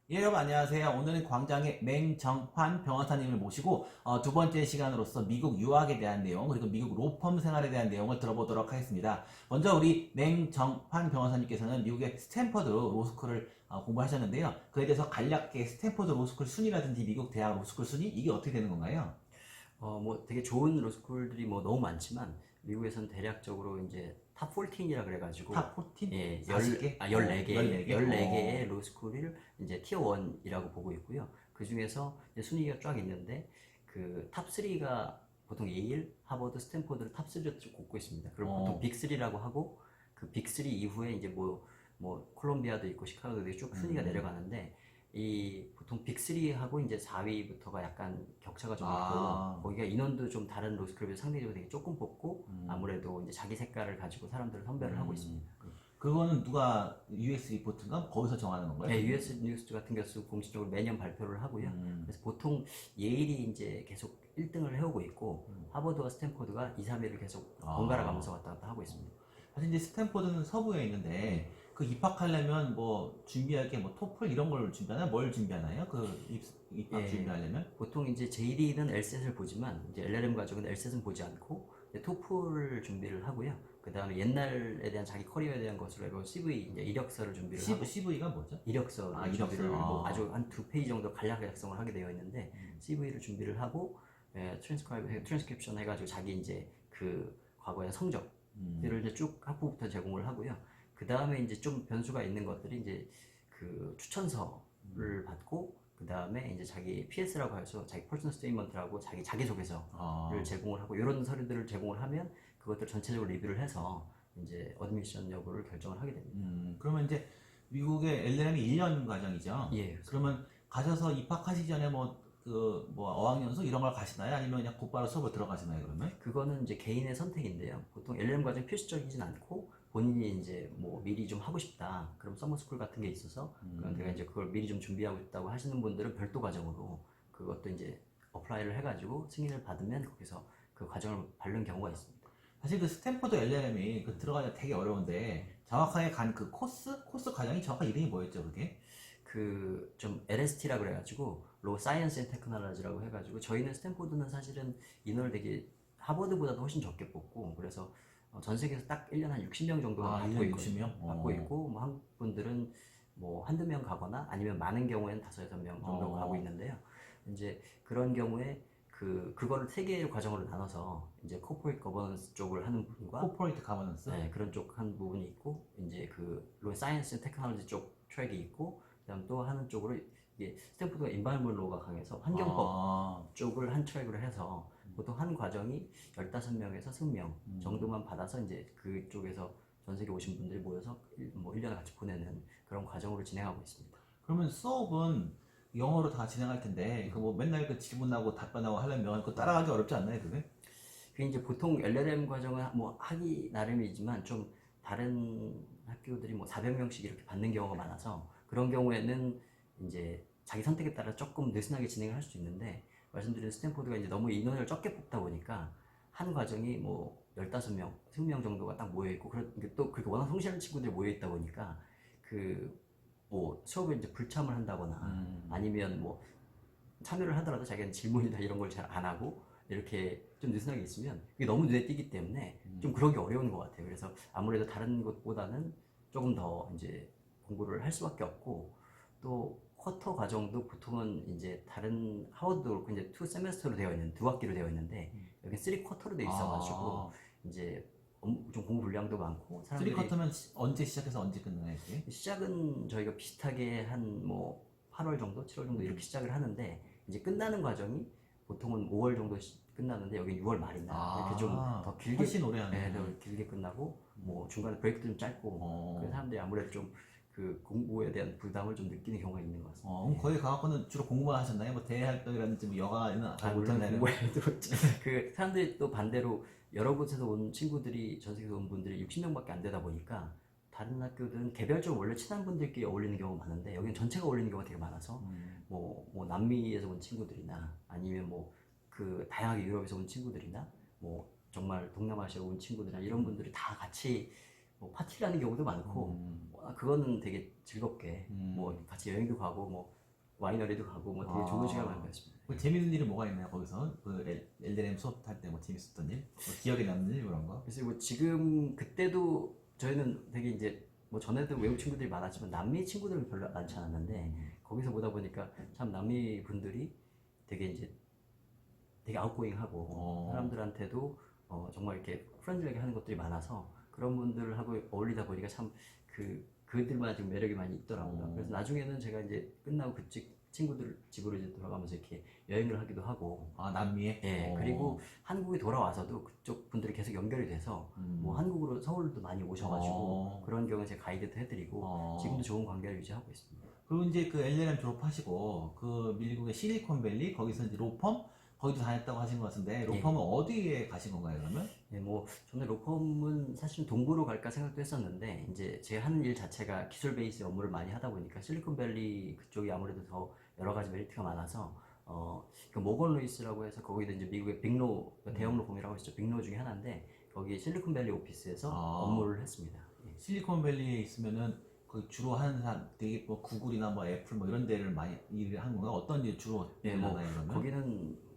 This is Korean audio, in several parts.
예, 여러분 안녕하세요. 오늘은 광장의 맹정환 변호사님을 모시고 두 번째 시간으로서 미국 유학에 대한 내용 그리고 미국 로펌 생활에 대한 내용을 들어보도록 하겠습니다. 먼저 우리 맹정환 변호사님께서는 미국의 스탠퍼드 로스쿨을 공부하셨는데요. 그에 대해서 간략하게 스탠퍼드 로스쿨 순위라든지 미국 대학 로스쿨 순위 이게 어떻게 되는 건가요? 뭐 되게 좋은 로스쿨들이 뭐 너무 많지만 미국에서는 대략적으로 이제 탑 14이라 그래가지고 탑 14? 예, 40개? 14개, 14개? 14개의 로스쿨을 이제 티어 1이라고 보고 있고요. 그 중에서 순위가 쫙 있는데 그 탑 3가 보통 예일, 하버드, 스탠포드를 탑 3로 쭉 꼽고 있습니다. 그리고 보통 빅 3라고 하고 그 빅 3 이후에 이제 뭐 콜롬비아도 있고 시카고도 있고 쭉 순위가 내려가는데 이 보통 빅3하고 이제 4위부터가 약간 격차가 좀 있고 거기가 인원도 좀 다른 로스쿨에 비해서 상대적으로 되게 조금 뽑고 아무래도 이제 자기 색깔을 가지고 사람들을 선별을 하고 있습니다. 그거는 누가 US 리포트인가? 거기서 정하는 건가요? 네, US 뉴스 같은 경우 공식적으로 매년 발표를 하고요. 그래서 보통 예일이 이제 계속 1등을 해오고 있고 하버드와 스탠포드가 2, 3위를 계속 번갈아 가면서 왔다 갔다 하고 있습니다. 사실 이제 스탠포드는 서부에 있는데 그 입학하려면 뭐 준비할 게 뭐 토플 이런 걸 준비하나요? 뭘 준비하나요? 그 입학 준비하려면? 보통 이제 JD는 LSAT을 보지만 이제 LLM 과정은 LSAT은 보지 않고 토플을 준비를 하고요. 그 다음에 옛날에 대한 자기 커리어에 대한 것으로 해서 CV 이제 이력서를 준비를 하고 CV가 뭐죠? 이력서를 이력서. 준비를 뭐 아주 한 2페이지 정도 간략하게 작성을 하게 되어 있는데 CV를 준비를 하고 트랜스크립션 해가지고 자기 이제 그 과거의 성적들을 이제 쭉 학부부터 제공을 하고요. 그 다음에 이제 좀 변수가 있는 것들이 이제 그 추천서를 받고 그 다음에 이제 자기 PS라고 해서 자기 퍼스널 스테이트먼트라고 자기 자기소개서를 제공을 하고 이런 서류들을 제공을 하면 그것들 전체적으로 리뷰를 해서 이제 어드미션 여부를 결정을 하게 됩니다. 그러면 이제 미국의 LLM이 1년 과정이죠? 예. 그러면 가셔서 입학하시기 전에 뭐 어학연수 이런 걸 가시나요? 아니면 그냥 곧바로 수업을 들어가시나요, 그러면? 그거는 이제 개인의 선택인데요. 보통 LLM 과정 필수적이진 않고 본인이 이제 뭐 미리 좀 하고 싶다. 그럼 서머스쿨 같은 게 있어서 그럼 내가 이제 그걸 미리 좀 준비하고 싶다고 하시는 분들은 별도 과정으로 그것도 이제 어플라이를 해가지고 승인을 받으면 거기서 그 과정을 밟는 경우가 있습니다. 사실 그 스탠포드 LLM이 그 들어가기가 되게 어려운데 정확하게 간 그 코스 과정이 정확한 이름이 뭐였죠, 그게? 그 좀 LST라 그래가지고 로 사이언스 앤 테크놀로지라고 해가지고 저희는 스탠포드는 사실은 인원을 되게 하버드보다도 훨씬 적게 뽑고 그래서 전 세계에서 딱 1년 한 60명 정도가 받고 60명? 받고 있고 뭐 한국 분들은 뭐 한두 명 가거나 아니면 많은 경우에는 다섯 여섯 명 정도 가고 있는데요. 이제 그런 경우에 그거를 세 개의 과정으로 나눠서 이제 코퍼레이트 거버넌스 쪽을 하는 분과 코퍼레이트 가버넌스? 네, 그런 쪽 한 부분이 있고 이제 로 사이언스 테크놀로지 쪽 트랙이 있고 그다음 또 하는 쪽으로 이게 스탠포드가 인바이러먼트 로가 강해서 환경법 쪽을 한 트랙으로 해서 보통 한 과정이 15명에서 20명 정도만 받아서 이제 그쪽에서 전 세계 오신 분들이 모여서 뭐 1년을 같이 보내는 그런 과정으로 진행하고 있습니다. 그러면 수업은 영어로 다 진행할 텐데 그 뭐 맨날 그 질문하고 답변하고 하려면 그거 따라가기 어렵지 않나요, 그게? 그게 이제 보통 LLM 과정은 뭐 하기 나름이지만 좀 다른 학교들이 뭐 400명씩 이렇게 받는 경우가 많아서 그런 경우에는 이제 자기 선택에 따라 조금 느슨하게 진행을 할 수 있는데 말씀드린 스탠포드가 이제 너무 인원을 적게 뽑다 보니까 한 과정이 뭐 15명, 20명 정도가 딱 모여 있고 또 그렇게 워낙 성실한 친구들이 모여 있다 보니까 그 뭐 수업에 이제 불참을 한다거나 아니면 뭐 참여를 하더라도 자기는 질문이나 이런 걸 잘 안 하고 이렇게 좀 느슨하게 있으면 그게 너무 눈에 띄기 때문에 좀 그러기 어려운 것 같아요. 그래서 아무래도 다른 곳보다는 조금 더 이제 공부를 할 수밖에 없고 또 쿼터 과정도 보통은 이제 다른 하버드도 그렇고 이제 2세메스터로 되어 있는 두 학기로 되어 있는데 여기 3쿼터로 되어 있어가지고 이제 좀 공부 분량도 많고 사람들이 3쿼터면 언제 시작해서 언제 끝나요, 그게? 시작은 저희가 비슷하게 한 뭐 8월 정도, 7월 정도 이렇게 시작을 하는데 이제 끝나는 과정이 보통은 5월 정도 끝나는데 여기 6월 말이나 이렇게 좀 더 길게 훨씬 오래 하네. 더 길게 끝나고 뭐 중간에 브레이크도 좀 짧고 그래서 사람들이 아무래도 좀 그 공부에 대한 부담을 좀 느끼는 경우가 있는 것 같습니다. 그럼 거기 가갖고는 주로 공부만 하셨나요? 뭐 대외 활동이라든지 뭐 여가는 다 물론 못했나요? 공부에도 그 사람들이 또 반대로 여러 곳에서 온 친구들이 전 세계에서 온 분들이 60명밖에 안 되다 보니까 다른 학교들은 개별적으로 원래 친한 분들끼리 어울리는 경우가 많은데 여기는 전체가 어울리는 경우가 되게 많아서 뭐 남미에서 온 친구들이나 아니면 뭐 그 다양하게 유럽에서 온 친구들이나 뭐 정말 동남아시아 온 친구들이나 이런 분들이 다 같이 뭐 파티를 하는 경우도 많고 그거는 되게 즐겁게 음. 뭐 같이 여행도 가고 뭐 와이너리도 가고 뭐 되게 좋은 시간을 많이 보냈습니다. 뭐 재밌는 일은 뭐가 있나요 거기서? 그 LLM 수업 할 때 뭐 재밌었던 일? 뭐 기억에 남는 일 그런 거? 그래서 뭐 지금 그때도 저희는 되게 이제 뭐 전에도 외국 친구들이 많았지만 남미 친구들은 별로 많지 않았는데 거기서 보다 보니까 참 남미 분들이 되게 이제 되게 아웃고잉하고 사람들한테도 정말 이렇게 프렌들리하게 하는 것들이 많아서 그런 분들하고 어울리다 보니까 참 그들만 좀 매력이 많이 있더라고요. 그래서 나중에는 제가 이제 끝나고 그쪽 친구들 집으로 이제 돌아가면서 이렇게 여행을 하기도 하고 아 남미에? 예, 그리고 한국에 돌아와서도 그쪽 분들이 계속 연결이 돼서 뭐 한국으로 서울도 많이 오셔가지고 그런 경우에 제가 가이드도 해드리고 지금도 좋은 관계를 유지하고 있습니다. 그리고 이제 그 LLM 졸업하시고 그 미국의 실리콘밸리 거기서 이제 로펌 거기도 다녔다고 하신 것 같은데 로펌은 어디에 가신 건가요 그러면? 예, 뭐 저는 로펌은 사실 동부로 갈까 생각도 했었는데 이제 제가 하는 일 자체가 기술 베이스 업무를 많이 하다 보니까 실리콘밸리 그쪽이 아무래도 더 여러 가지 메리트가 많아서 그 모건 루이스라고 해서 거기도 이제 미국의 빅로 대형 로펌이라고 했죠. 빅로 중에 하나인데 거기 실리콘밸리 오피스에서 업무를 했습니다. 예. 실리콘밸리에 있으면은 그 주로 하는 사람 되게 뭐 구글이나 뭐 애플 뭐 이런 데를 많이 일을 하는 건가? 어떤 일 주로 예, 뭐 하나요 그러면? 거기는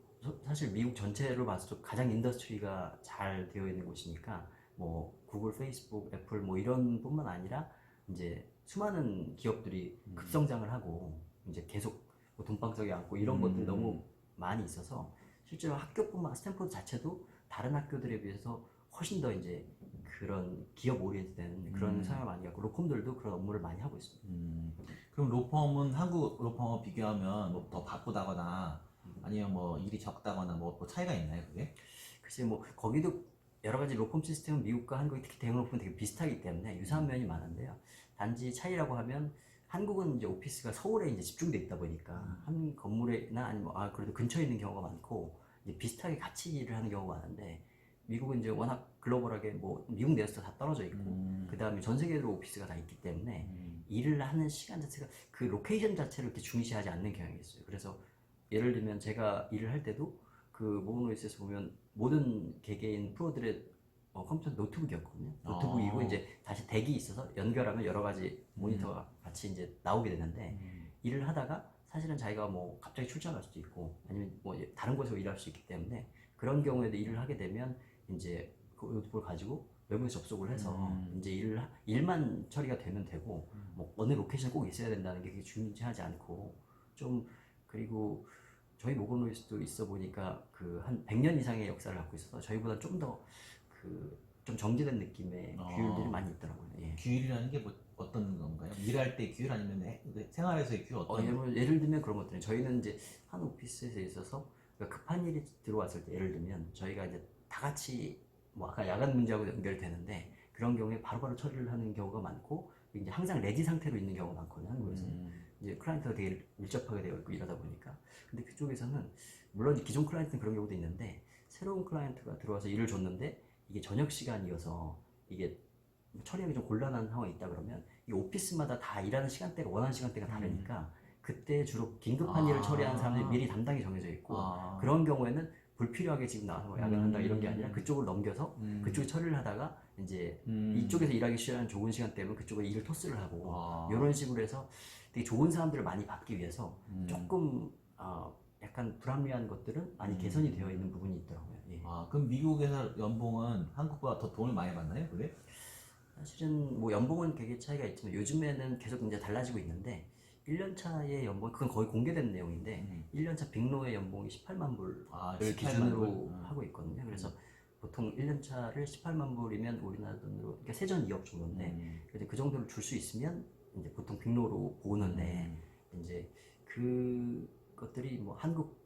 사실 미국 전체로 봤을 때 가장 인더스트리가 잘 되어 있는 곳이니까 뭐 구글, 페이스북, 애플 뭐 이런 뿐만 아니라 이제 수많은 기업들이 급성장을 하고 이제 계속 뭐 돈방석에 앉고 이런 것들이 너무 많이 있어서 실제로 학교뿐만 스탠포드 자체도 다른 학교들에 비해서 훨씬 더 이제 그런 기업 오리엔트된 그런 성향을 많이 갖고 로펌들도 그런 업무를 많이 하고 있습니다. 그럼 로펌은 한국 로펌과 비교하면 뭐 더 바쁘다거나 아니면 뭐 일이 적다거나 뭐 차이가 있나요 그게? 글쎄 뭐 거기도 여러 가지 로펌 시스템은 미국과 한국이 특히 대형 로펌은 되게 비슷하기 때문에 유사한 면이 많은데요. 단지 차이라고 하면 한국은 이제 오피스가 서울에 이제 집중돼 있다 보니까 한 건물에나 아니면 그래도 근처에 있는 경우가 많고 이제 비슷하게 같이 일을 하는 경우가 많은데 미국은 이제 워낙 글로벌하게 뭐 미국 내에서 다 떨어져 있고 그 다음에 전 세계로 오피스가 다 있기 때문에 일을 하는 시간 자체가 그 로케이션 자체를 이렇게 중시하지 않는 경향이 있어요. 그래서 예를 들면 제가 일을 할 때도 그 모노노이스에서 보면 모든 개개인 프로들의 컴퓨터 노트북이었거든요. 노트북이고 이제 다시 덱이 있어서 연결하면 여러 가지 모니터가 같이 이제 나오게 되는데 일을 하다가 사실은 자기가 뭐 갑자기 출장 갈 수도 있고 아니면 뭐 다른 곳에서 일할 수 있기 때문에 그런 경우에도 일을 하게 되면 이제 그 노트북을 가지고 외부에 접속을 해서 이제 일만 처리가 되면 되고 뭐 어느 로케이션에 꼭 있어야 된다는 게 그게 중요하지 않고 좀 그리고 저희 모건로이스도 있어 보니까 그 한 100년 이상의 역사를 갖고 있어서 저희보다 좀 더 좀 정제된 느낌의 규율들이 많이 있더라고요. 예. 규율이라는 게 뭐 어떤 건가요? 일할 때 규율 아니면 생활에서의 규율 어떤? 예를 들면 그런 것들은 저희는 이제 한 오피스에 있어서 그러니까 급한 일이 들어왔을 때 예를 들면 저희가 이제 다 같이 뭐 아까 야간 문제하고 연결되는데 그런 경우에 바로바로 처리를 하는 경우가 많고 이제 항상 레디 상태로 있는 경우가 많거든요. 한국에서는 이제 클라이언트가 되게 밀접하게 되어 있고 이러다 보니까 근데 그쪽에서는 물론 기존 클라이언트는 그런 경우도 있는데 새로운 클라이언트가 들어와서 일을 줬는데 이게 저녁 시간이어서 이게 처리하기 좀 곤란한 상황이 있다 그러면 이 오피스마다 다 일하는 시간대가 원하는 시간대가 다르니까 그때 주로 긴급한 일을 처리하는 사람들이 미리 담당이 정해져 있고 그런 경우에는 불필요하게 지금 나와서 뭐 야근한다 이런 게 아니라 그쪽을 넘겨서 그쪽에 처리를 하다가 이제 이쪽에서 일하기 싫어하는 좋은 시간 때문에 그쪽에 일을 토스를 하고 이런 식으로 해서 되게 좋은 사람들을 많이 받기 위해서 조금 약간 불합리한 것들은 많이 개선이 되어 있는 부분이 있더라고요. 예. 그럼 미국에서 연봉은 한국보다 더 돈을 많이 받나요 그게? 사실은 뭐 연봉은 되게 차이가 있지만 요즘에는 계속 이제 달라지고 있는데 1년 차의 연봉 그건 거의 공개된 내용인데 1년 차 빅로의 연봉이 18만 불을 18만 기준으로 불? 하고 있거든요. 그래서 보통 1년 차를 18만 불이면 우리나라 돈으로 그러니까 세전 2억 정도인데 그래도 그 정도를 줄 수 있으면 이제 보통 빅로로 보는데 이제 그 것들이 뭐 한국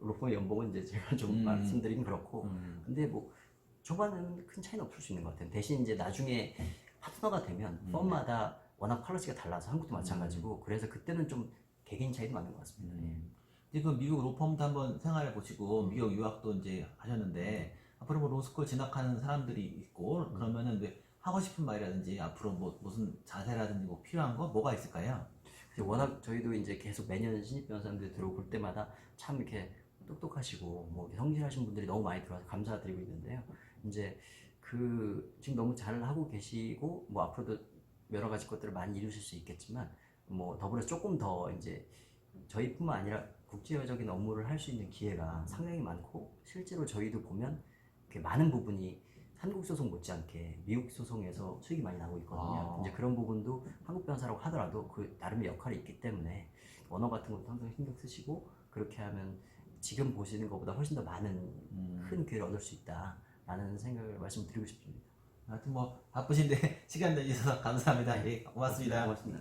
로펌의 연봉은 이제 제가 좀 말씀드리긴 그렇고 근데 뭐 초반에는 큰 차이는 없을 수 있는 것 같아요. 대신 이제 나중에 파트너가 되면 펌마다 워낙 퀄리티가 달라서 한국도 마찬가지고 그래서 그때는 좀 개개인 차이도 많은 것 같습니다. 예. 지금 미국 로펌도 한번 생활해 보시고 미국 유학도 이제 하셨는데 앞으로 뭐 로스쿨 진학하는 사람들이 있고 그러면은 이제 하고 싶은 말이라든지 앞으로 뭐 무슨 자세라든지 뭐 필요한 거 뭐가 있을까요? 워낙 저희도 이제 계속 매년 신입 변호사님들 들어올 때마다 참 이렇게 똑똑하시고 뭐 성실하신 분들이 너무 많이 들어와서 감사드리고 있는데요. 이제 지금 너무 잘 하고 계시고 뭐 앞으로도 여러 가지 것들을 많이 이루실 수 있겠지만 뭐 더불어 조금 더 이제 저희뿐만 아니라 국제적인 업무를 할 수 있는 기회가 상당히 많고 실제로 저희도 보면 이렇게 많은 부분이 한국 소송 못지않게 미국 소송에서 수익이 많이 나고 있거든요. 아. 이제 그런 부분도 한국 변호사라고 하더라도 그 나름의 역할이 있기 때문에 언어 같은 것도 항상 신경 쓰시고 그렇게 하면 지금 보시는 것보다 훨씬 더 많은 큰 기회를 얻을 수 있다라는 생각을 말씀드리고 싶습니다. 하여튼 뭐 바쁘신데 시간 내주셔서 감사합니다. 예, 고맙습니다. 고맙습니다.